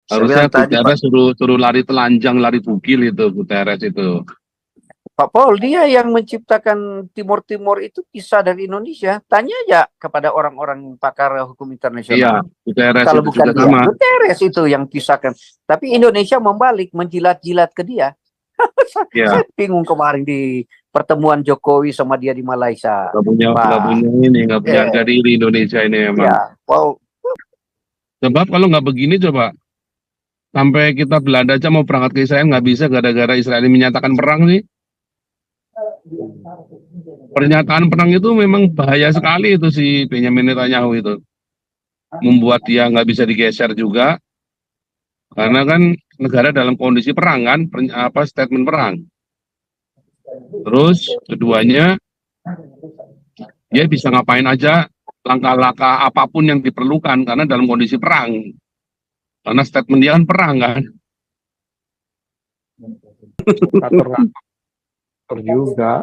Saya Harusnya bilang tadi Pak, Guterres suruh lari telanjang, lari bugil itu Guterres itu. Pak Paul, dia yang menciptakan Timur Timur itu kisah dari Indonesia. Tanya aja kepada orang-orang pakar hukum Iya, internasional. Guterres Kalau itu bukan juga dia, sama. Guterres itu yang kisahkan. Tapi Indonesia membalik, menjilat-jilat ke dia. Iya, Saya bingung kemarin di pertemuan Jokowi sama dia di Malaysia. nggak punya Pak, ini, nggak punya harga diri Indonesia ini emang. ya, Paul, Sebab kalau nggak begini coba, sampai kita Belanda aja mau berangkat ke Israel nggak bisa gara-gara Israel menyatakan perang sih. Pernyataan perang itu memang bahaya sekali itu si Benjamin Netanyahu itu. Membuat dia nggak bisa digeser juga, karena kan negara dalam kondisi perang kan, statement perang. Terus keduanya, dia bisa ngapain aja, langkah-langkah apapun yang diperlukan, karena dalam kondisi perang. Karena statement dia kan perang kan. Ngatur juga.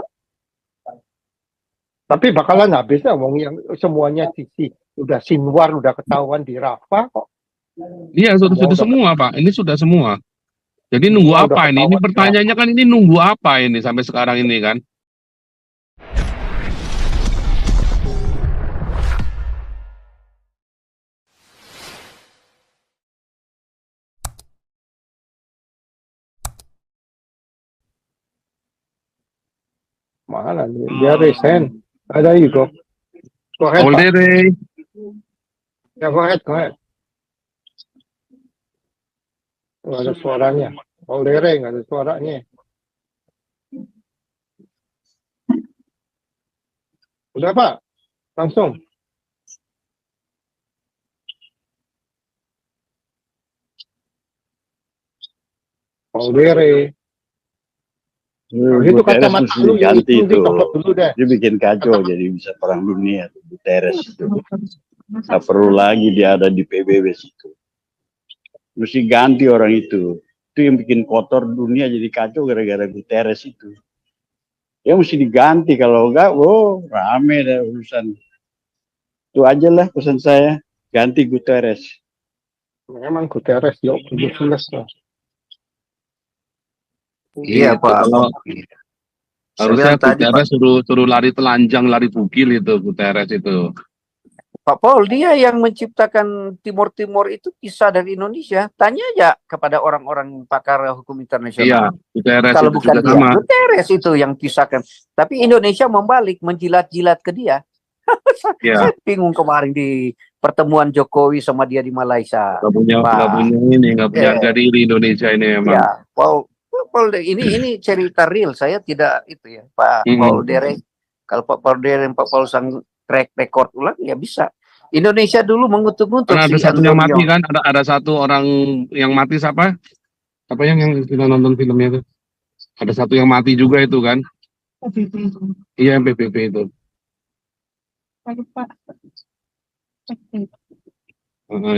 Tapi bakalan habis lah, wong yang semuanya sisi udah Sinwar udah ketahuan di Rafah kok. Iya, sudah semua Pak, ini sudah semua. Jadi nunggu Semua udah apa ini? Ini ketahuan pertanyaannya kan ini nunggu apa ini sampai sekarang ini kan? Mana nih? Dia resign. Ada Yugo. Go ahead, All Pak. day, Ya, go ahead, go ahead. Nggak ada suaranya. All day, nggak ada suaranya. Udah, Pak. Langsung. All day. Itu kacamata lu yang ganti itu, dulu deh. dia bikin kacau jadi bisa perang dunia Guterres itu. Nggak perlu lagi dia ada di PBB situ. Mesti ganti orang itu. Itu yang bikin kotor dunia jadi kacau gara-gara Guterres itu. Ya mesti diganti, kalau enggak, rame dah urusan. Itu aja lah pesan saya, ganti Guterres. Memang Guterres yuk, selesai. iya Pak. Kalau Saya harusnya bilang tadi Pak, Guterres suruh lari telanjang, lari bugil itu Guterres itu. Pak Paul, dia yang menciptakan Timur Timur itu kisah dari Indonesia. Tanya aja kepada orang-orang pakar hukum Iya, internasional. Guterres Kalau itu bukan juga dia, sama. Guterres itu yang kisahkan. Tapi Indonesia membalik, menjilat-jilat ke dia. Iya, Saya bingung kemarin di pertemuan Jokowi sama dia di Malaysia. nggak punya ini, nggak punya harga diri Indonesia ini emang. Ya, Paul, ini cerita real. Saya tidak itu ya, Pak Paul Derek. Kalau Pak Paul Derek, Pak Paul sang track record ulang ya bisa. Indonesia dulu mengutuk-ngutuk Karena ada si satu yang mati Antonio. kan, ada satu orang yang mati siapa? Apa yang kita nonton filmnya itu? Ada satu yang mati juga itu kan? PBB itu. Iya, PBB itu. Pak.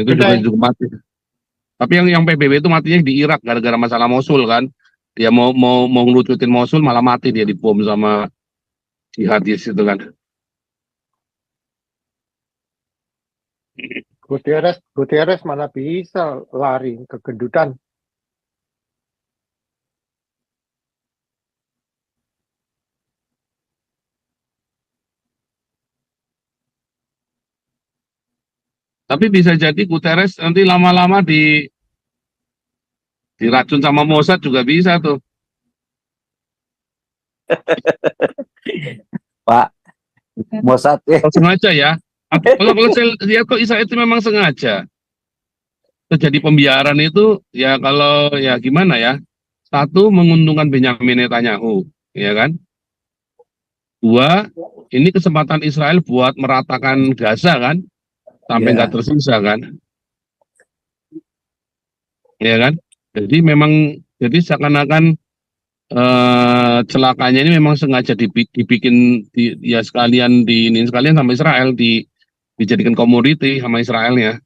Itu juga mati. Tapi yang PBB itu matinya di Irak gara-gara masalah Mosul kan? Dia mau ngelucutin Mosul malah mati dia dibom sama jihadis itu kan. Guterres mana bisa lari ke kedudukan. Tapi bisa jadi Guterres nanti lama-lama diracun sama Mossad juga bisa tuh. Pak Mossad Kalau sengaja ya. Kalau saya lihat kok Israel itu memang sengaja. Terjadi pembiaran itu ya kalau ya gimana ya. Satu, menguntungkan Benjamin Netanyahu, ya kan? Dua, ini kesempatan Israel buat meratakan Gaza kan? Sampai nggak tersisa kan? Ya kan? Jadi memang seakan-akan celakanya ini memang sengaja dibikin ya sekalian sekalian sama Israel dijadikan komoditi sama Israelnya.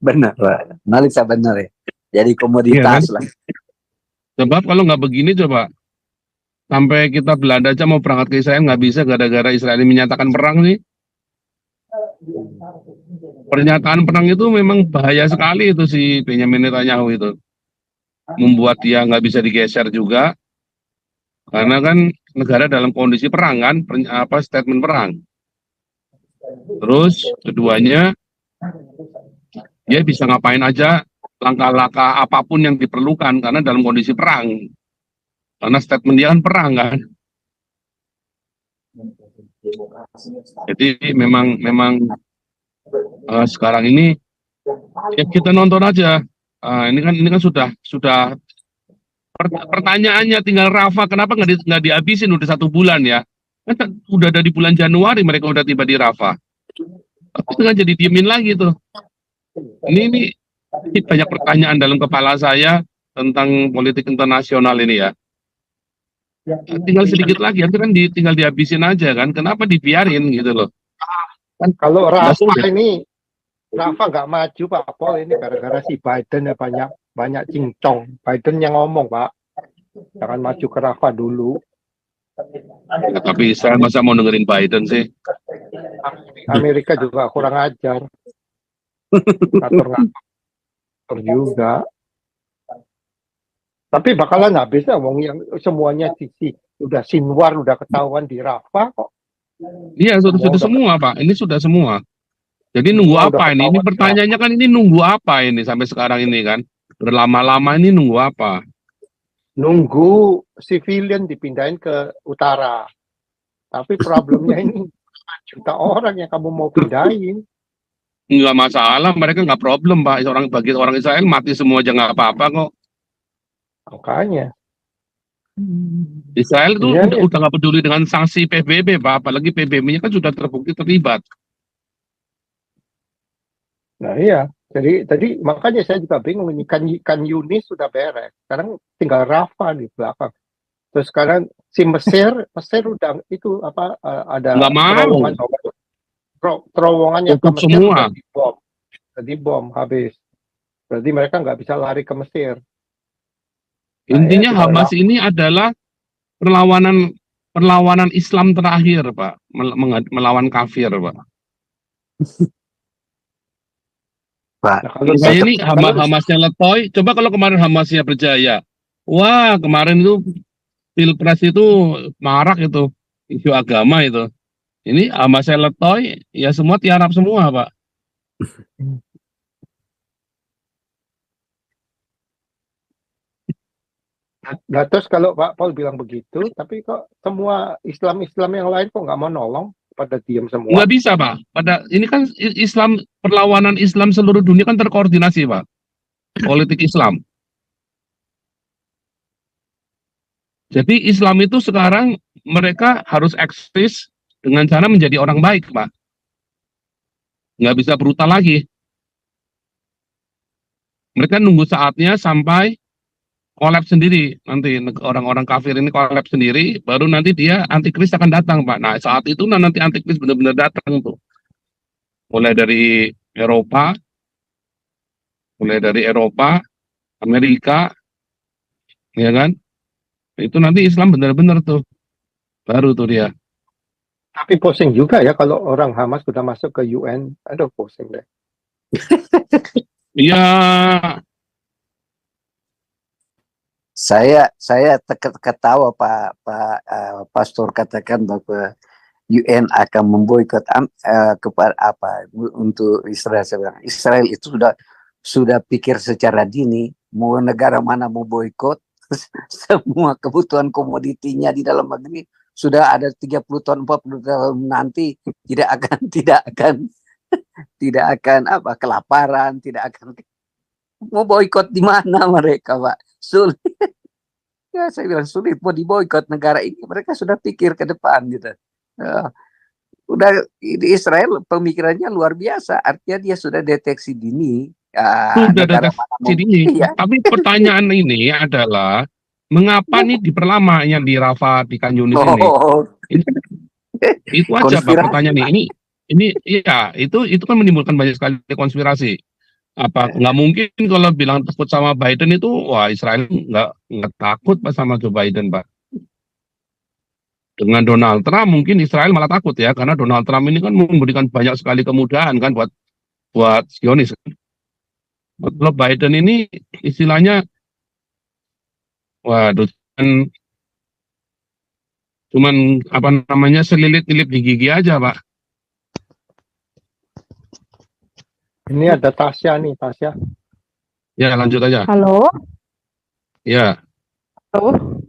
benar Pak. Analisa benar ya. Jadi komoditas Iya, kan? lah. Sebab kalau nggak begini coba sampai kita Belanda aja mau berangkat ke Israel nggak bisa gara-gara Israel menyatakan perang sih. pernyataan perang itu memang bahaya sekali itu si Benyamin Netanyahu itu. Membuat dia nggak bisa digeser juga, karena kan negara dalam kondisi perang kan, statement perang. Terus keduanya, dia bisa ngapain aja, langkah-langkah apapun yang diperlukan, karena dalam kondisi perang. Karena statement dia kan perang kan. Jadi memang sekarang ini ya kita nonton aja. Ini kan sudah pertanyaannya tinggal Rafa, kenapa nggak dihabisin udah 1 bulan ya? Kan udah dari bulan Januari mereka udah tiba di Rafa. Tapi kan jadi diemin lagi tuh. Ini banyak pertanyaan dalam kepala saya tentang politik internasional ini ya. Tinggal sedikit lagi, itu kan tinggal dihabisin aja kan. Kenapa dibiarin gitu loh? Kan Kalau nggak Rafa sulit. ini, Rafa nggak maju Pak Pol ini gara-gara si Biden ya banyak cincong. Biden yang ngomong Pak, jangan maju ke Rafa dulu. Ya, tapi saya masa mau dengerin Biden sih? Amerika juga kurang ajar. Ngatur juga. Tapi bakalan habis ya, wong yang semuanya sisi udah Sinwar udah ketahuan di Rafa kok. Iya, sudah semua Pak. Ini sudah semua. Jadi nunggu Semua udah apa ini? Ini ketahuan. pertanyaannya kan ini nunggu apa ini sampai sekarang ini kan? Berlama-lama ini nunggu apa? Nunggu civilian dipindahin ke utara. Tapi problemnya ini 5 juta orang yang kamu mau pindahin. Nggak masalah, mereka nggak problem Pak. Bagi orang Israel mati semua aja nggak apa-apa kok. Makanya. Israel itu Iya, udah nggak peduli dengan sanksi PBB Pak. Apalagi PBB-nya kan sudah terbukti terlibat. Nah iya. Jadi makanya saya juga bingung ini kan Yunis sudah beres. Sekarang tinggal Rafa di belakang. Terus sekarang si Mesir udah itu ada Nggak mau. terowongan yang ke Tutup Mesir semua. udah dibom habis. Berarti mereka nggak bisa lari ke Mesir. Intinya tinggal Hamas ini adalah perlawanan Islam terakhir Pak, melawan kafir Pak. Pak. Nah, kalau Kayak ini kalau- Hamasnya letoy. Coba kalau kemarin Hamasnya berjaya, wah kemarin itu Pilpres itu marak itu isu agama itu. Ini Hamasnya letoy, ya semua tiarap semua Pak. Nah, terus kalau Pak Paul bilang begitu, tapi kok semua Islam yang lain kok nggak mau nolong, pada diam semua. Nggak bisa Pak. Ini kan Islam, perlawanan Islam seluruh dunia kan terkoordinasi Pak. Politik Islam. Jadi Islam itu sekarang mereka harus eksis dengan cara menjadi orang baik Pak. Nggak bisa brutal lagi. Mereka nunggu saatnya sampai kolaps sendiri, nanti orang-orang kafir ini kolaps sendiri, baru nanti dia antikris akan datang Pak. Nah saat itu nanti antikris benar-benar datang tuh, mulai dari Eropa, Amerika, ya kan, itu nanti Islam benar-benar tuh, baru tuh dia. Tapi pusing juga ya kalau orang Hamas sudah masuk ke UN, aduh pusing deh. Iya, Saya ketawa Pastor katakan bahwa UN akan memboikot kepada untuk Israel. Saya bilang, Israel itu sudah pikir secara dini mau negara mana mau boikot, semua kebutuhan komoditinya di dalam negeri sudah ada 30 tahun 40 tahun nanti tidak akan kelaparan, tidak akan mau boikot di mana mereka Pak. Sulit. Ya saya bilang sulit mau diboikot negara ini, mereka sudah pikir ke depan gitu. Udah di Israel pemikirannya luar biasa, artinya dia sudah deteksi dini. sudah deteksi dini. Iya. Tapi pertanyaan ini adalah mengapa nih diperlama yang di Rafah, di Khan Yunis ini? Itu aja Pak pertanyaan ini iya itu kan menimbulkan banyak sekali konspirasi. Apa nggak mungkin kalau bilang takut sama Biden itu, wah Israel nggak takut Pak sama Joe Biden Pak. Dengan Donald Trump mungkin Israel malah takut ya, karena Donald Trump ini kan memberikan banyak sekali kemudahan kan buat buat Zionis. Kalau Biden ini istilahnya, waduh, cuman apa namanya selilit-lilit di gigi aja, Pak. Ini ada Tasya nih, Tasya. Ya, lanjut aja. Halo, Ya, halo,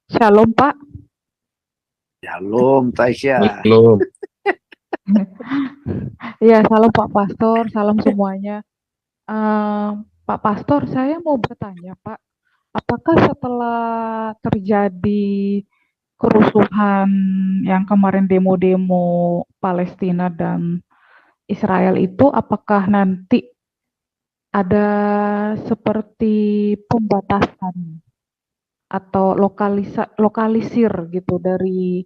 Shalom Pak. Shalom, Tasya. belum. Ya, salam Pak Pastor, salam semuanya. Pak Pastor, saya mau bertanya, Pak, apakah setelah terjadi kerusuhan yang kemarin demo-demo Palestina dan Israel itu, apakah nanti ada seperti pembatasan atau lokalisir gitu dari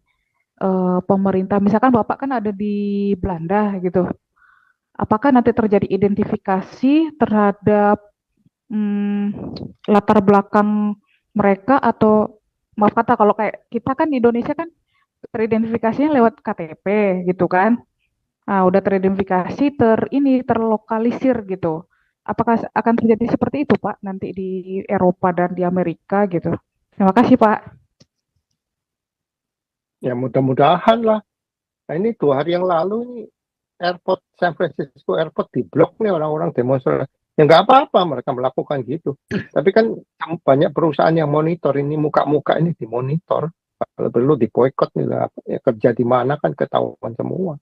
pemerintah? Misalkan Bapak kan ada di Belanda gitu. Apakah nanti terjadi identifikasi terhadap latar belakang mereka, atau maaf kata kalau kayak kita kan di Indonesia kan teridentifikasinya lewat KTP gitu kan. Nah, udah teridentifikasi terlokalisir gitu. Apakah akan terjadi seperti itu Pak nanti di Eropa dan di Amerika gitu? Terima kasih Pak. Ya mudah-mudahan lah. Nah ini 2 hari yang lalu nih airport San Francisco airport diblok nih orang-orang demonstrasi. Ya nggak apa-apa mereka melakukan gitu. Tapi kan banyak perusahaan yang monitor ini muka-muka ini dimonitor. Kalau perlu diboikot nih lah. Ya, kerja di mana kan ketahuan semua.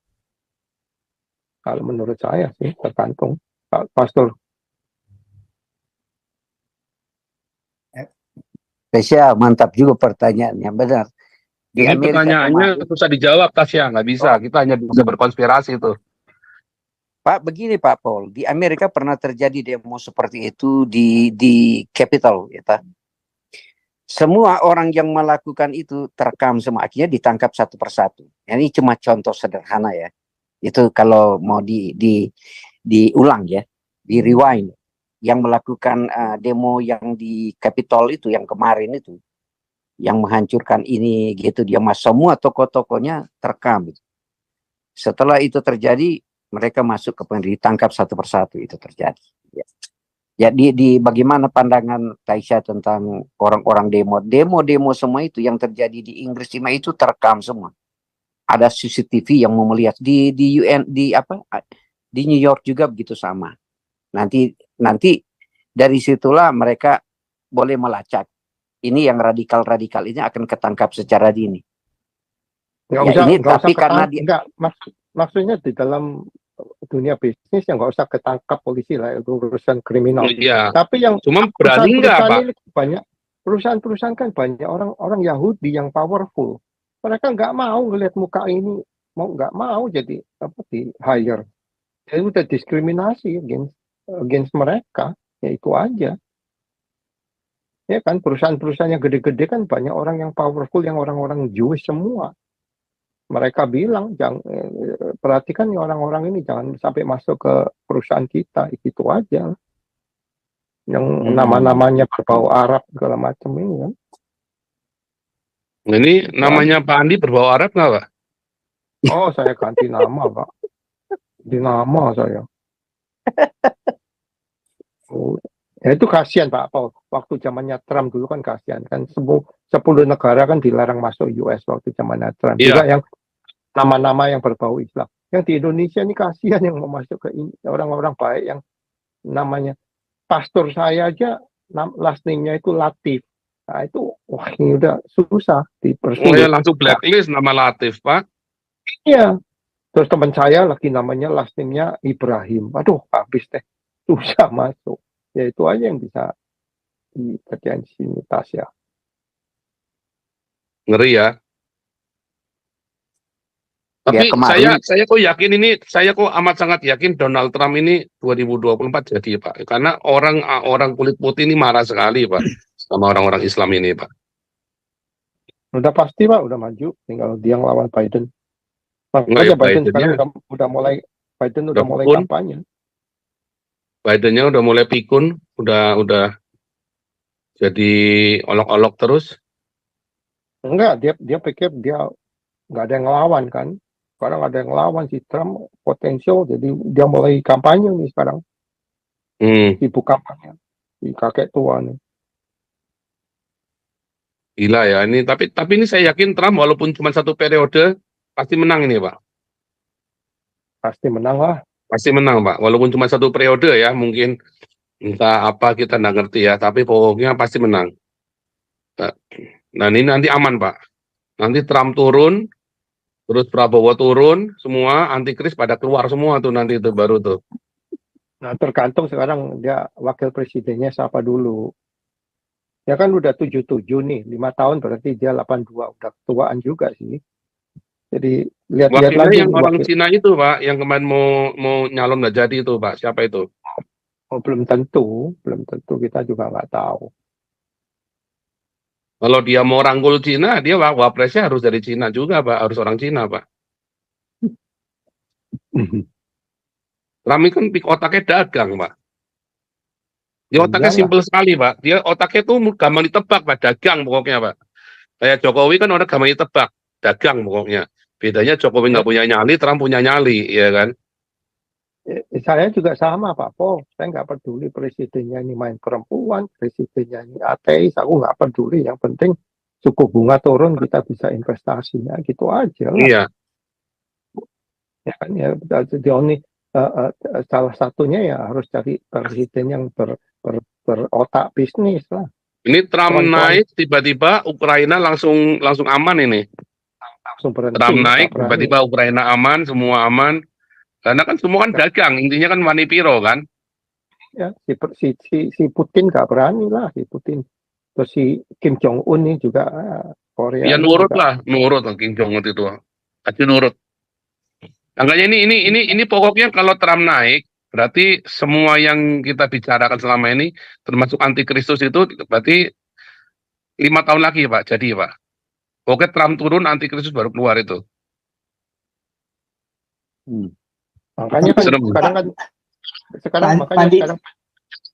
Kalau menurut saya sih tergantung. Pak Pastor. Tasya, mantap juga pertanyaannya, benar. Di Ini Amerika pertanyaannya kemarin, susah dijawab, Tasya. Nggak bisa. Kita hanya bisa berkonspirasi tuh. Pak, begini Pak Paul, di Amerika pernah terjadi demo seperti itu di Capitol, ya, tak? Semua orang yang melakukan itu terekam semua, akhirnya ditangkap satu persatu. Ini cuma contoh sederhana ya. Itu kalau mau diulang ya, di rewind. Yang melakukan demo yang di Capitol itu yang kemarin itu, yang menghancurkan ini gitu, dia semua tokoh-tokohnya terekam. Setelah itu terjadi, mereka masuk ke ditangkap satu persatu, itu terjadi. Ya. Jadi bagaimana pandangan Taisha tentang orang-orang demo semua itu yang terjadi di Inggris itu terekam semua. Ada CCTV yang mau melihat di UN di New York juga begitu sama. Nanti dari situlah mereka boleh melacak. Ini yang radikal ini akan ketangkap secara dini. Maksudnya di dalam dunia bisnis yang nggak usah ketangkap polisi lah, itu urusan kriminal. Iya. Tapi yang cuma berani nggak, Pak? Banyak perusahaan kan banyak orang Yahudi yang powerful. Mereka nggak mau ngelihat muka ini, nggak mau jadi di hire. Jadi udah diskriminasi against mereka, ya itu aja. Ya kan perusahaan-perusahaan yang gede-gede kan banyak orang yang powerful, yang orang-orang Jewish semua. Mereka bilang, jangan perhatikan nih orang-orang ini jangan sampai masuk ke perusahaan kita, itu aja. Yang nama-namanya berbau Arab segala macam ini kan. Ini namanya Pak Andi berbau Arab nggak, Pak? Oh, saya ganti nama, Pak. Di nama saya. Oh, ya itu kasihan Pak Paul. Waktu zamannya Trump dulu kan kasihan kan 10 negara kan dilarang masuk US waktu zamannya Trump. Iya. Juga yang nama-nama yang berbau Islam. Yang di Indonesia ini kasihan yang mau masuk ke orang-orang baik yang namanya pastor saya aja last name-nya itu Latif. Nah itu wah ini udah susah dipersulit. Oh ya langsung blacklist nama Latif, Pak. Iya. Terus teman saya lagi namanya last name-nya Ibrahim. Aduh habis deh. Susah masuk. Ya itu aja yang bisa dikerjain di sini Tasya. Ngeri ya. Tapi ya, saya kok yakin ini, saya kok amat sangat yakin Donald Trump ini 2024 jadi Pak. Karena orang kulit putih ini marah sekali Pak sama orang-orang Islam ini Pak. Udah pasti Pak, udah maju. Tinggal dia ngelawan Biden. Makanya Biden sekarang udah mulai kampanye. Bidennya udah mulai pikun, udah jadi olok-olok terus. Enggak, dia pikir dia nggak ada yang ngelawan kan. Sekarang ada yang lawan si Trump potensial, jadi dia mulai kampanye nih sekarang, sibuk kampanye si kakek tua nih. Gila ya ini. Tapi ini saya yakin Trump walaupun cuma 1 periode pasti menang ini Pak. Pasti menang lah. Pasti menang Pak. Walaupun cuma 1 periode ya mungkin entah apa kita nggak ngerti ya. Tapi pokoknya pasti menang. Nah ini nanti aman Pak. Nanti Trump turun, terus Prabowo turun, semua antikris pada keluar semua tuh nanti itu baru tuh. Nah tergantung sekarang dia wakil presidennya siapa dulu. Ya kan udah 77 nih, 5 tahun berarti dia 82, udah tuaan juga sih. Jadi lihat-lihat Wakilnya lagi yang orang wakil. Cina itu Pak, yang kemarin mau nyalon nggak jadi itu Pak. Siapa itu? Oh, belum tentu kita juga nggak tahu. Kalau dia mau rangkul Cina, dia wapresnya harus dari Cina juga Pak, harus orang Cina Pak. Trump ini kan otaknya dagang Pak. Dia otaknya Iyalah. simpel sekali Pak. Dia otaknya tuh gampang ditebak Pak, dagang pokoknya Pak. Kayak Jokowi kan orang gampang ditebak, dagang pokoknya. Bedanya Jokowi nggak punya nyali, Trump punya nyali, ya kan? Saya juga sama Pak Po, saya nggak peduli presidennya ini main perempuan, presidennya ini ateis, aku nggak peduli. Yang penting suku bunga turun kita bisa investasinya, gitu aja lah. Iya, Ya kan ya, the only salah satunya ya harus cari presiden yang berotak bisnis lah. ini Trump Kawan-kawan naik, tiba-tiba Ukraina langsung aman ini. langsung berhenti, Trump nggak naik, berani. tiba-tiba Ukraina aman, semua aman. Karena kan semua kan dagang, intinya kan money piro kan? Ya, si Putin nggak berani lah, si Putin. Terus si Kim Jong Un ini juga Korea Ya ini nurut juga. lah, nurut Kim Jong Un itu. Aja nurut. Makanya ini pokoknya kalau Trump naik, berarti semua yang kita bicarakan selama ini, termasuk antikristus itu, berarti 5 tahun lagi Pak, jadi Pak. Oke Trump turun, antikristus baru keluar itu. Makanya kan Serem. sekarang makanya Pandi, sekarang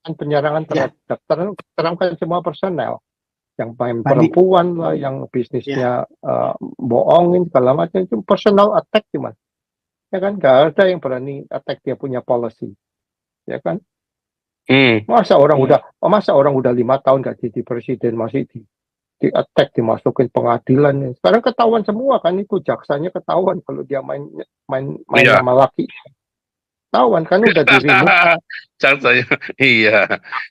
kan penyerangan Ya. terhadap Trump kan semua personel yang main Pandi. perempuan lah, yang bisnisnya bohongin segala macam, itu personal attack cuman. Ya kan nggak ada yang berani attack dia punya policy. Ya kan masa orang udah 5 tahun gak jadi presiden masih di attack, dimasukin pengadilan. Sekarang ketahuan semua kan, itu jaksanya ketahuan kalau dia main Iya. sama laki. Ketahuan kan udah di remove. Saya, iya,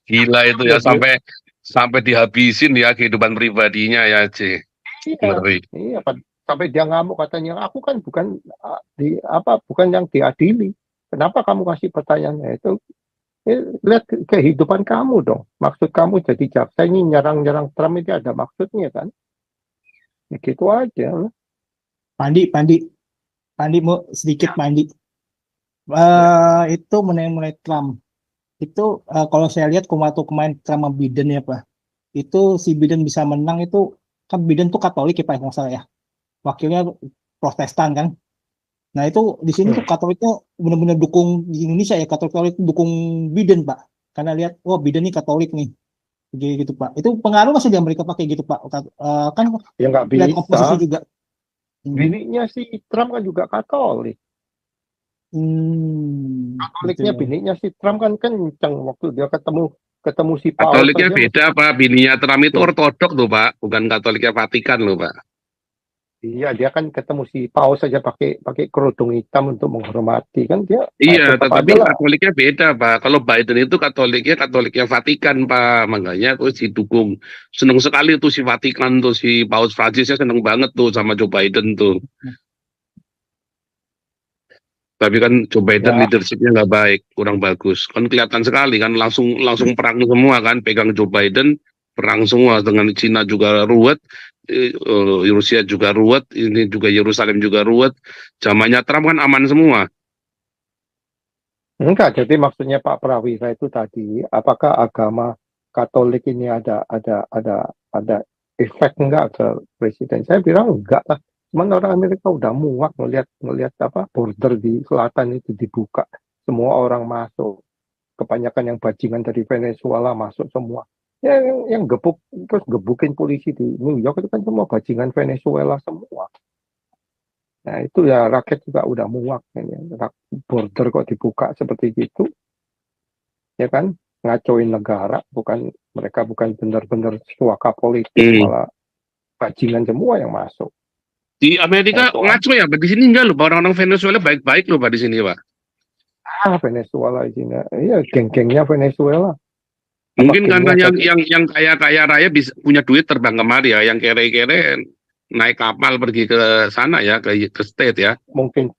gila itu ya Udah sampai dihabisin ya kehidupan pribadinya ya C. Ngeri. Iya, sampai dia ngamuk katanya, aku kan bukan bukan yang diadili. Kenapa kamu kasih pertanyaannya itu? Lihat kehidupan kamu dong. Maksud kamu jadi jaksa ini nyerang Trump itu ada maksudnya kan? Ya, gitu aja. Pandi mau sedikit Pandi. Itu mengenai Trump. Itu kalau saya lihat waktu kemarin Trump sama Biden ya Pak. Itu si Biden bisa menang itu kan Biden tuh Katolik ya Pak, nggak salah ya. Wakilnya Protestan kan. Nah itu di sini tuh Katoliknya benar-benar dukung di Indonesia ya, Katolik dukung Biden Pak. Karena lihat, Biden nih Katolik nih, gitu Pak. Itu pengaruh masih di Amerika pakai gitu Pak. Kan Ya nggak lihat oposisi bisa. juga. Bininya si Trump kan juga Katolik. Katoliknya Gitu ya. bininya si Trump kan kenceng waktu dia ketemu si Paus. Katoliknya aja. beda Pak, bininya Trump itu ortodok loh Pak, bukan Katoliknya Vatikan loh Pak. Iya, dia kan ketemu si Paus saja pakai kerudung hitam untuk menghormati kan dia. Iya, tetap tetapi aja lah. Katoliknya beda Pak. Kalau Biden itu Katoliknya Vatikan Pak, makanya tuh didukung. Seneng sekali tuh si Vatikan tuh, si Paus Francisnya seneng banget tuh sama Joe Biden tuh. Tapi kan Joe Biden Ya. leadershipnya nggak baik, kurang bagus. Kan kelihatan sekali kan langsung perang semua kan, pegang Joe Biden perang semua, dengan Cina juga ruwet, Rusia juga ruwet, ini juga Yerusalem juga ruwet. Zamannya Trump kan aman semua. Enggak, jadi maksudnya Pak Prawira itu tadi, apakah agama Katolik ini ada efek enggak ke presiden? Saya bilang enggak lah. Cuman orang Amerika udah muak ngelihat border di selatan itu dibuka, semua orang masuk, kebanyakan yang bajingan dari Venezuela masuk semua. Ya, yang gebukin polisi di New York itu kan semua bajingan Venezuela semua. Nah itu ya rakyat juga udah muak ini. Border kok dibuka seperti gitu, ya kan? Ngacoin negara, mereka bukan benar-benar suaka politik, malah bajingan semua yang masuk. Di Amerika ngaco ya, Pak. Di sini enggak loh, Pak. Orang-orang Venezuela baik-baik loh, Pak, di sini, Pak. Venezuela ini, iya geng-gengnya Venezuela. Mungkin karena gengnya yang kaya-kaya raya bisa punya duit terbang kemari ya, yang kere-kere naik kapal pergi ke sana ya, ke state ya. mungkin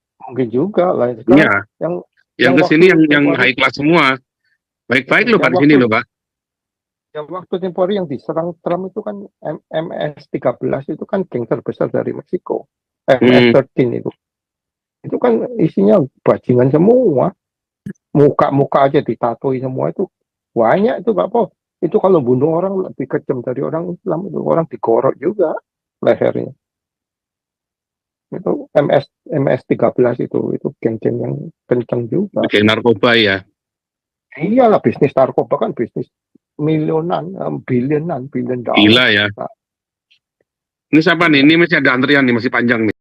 juga lah. Iya. Sekarang Yang ke sini yang high class semua. Baik-baik loh, Pak, di sini loh, Pak. yang waktu tempo hari yang diserang Trump itu kan MS-13 itu kan geng terbesar dari Meksiko. MS-13 itu kan isinya bajingan semua, muka-muka aja ditatoi semua, itu banyak itu Pak Po. Itu kalau bunuh orang lebih kejam dari orang Islam, itu orang digorok juga lehernya. Itu MS-13 itu geng-geng yang kencang juga. Oke, narkoba ya. Iyalah, bisnis narkoba kan bisnis miliunan, bilion dollar. Gila ya. Ini siapa nih? Ini masih ada antrian nih, masih panjang nih.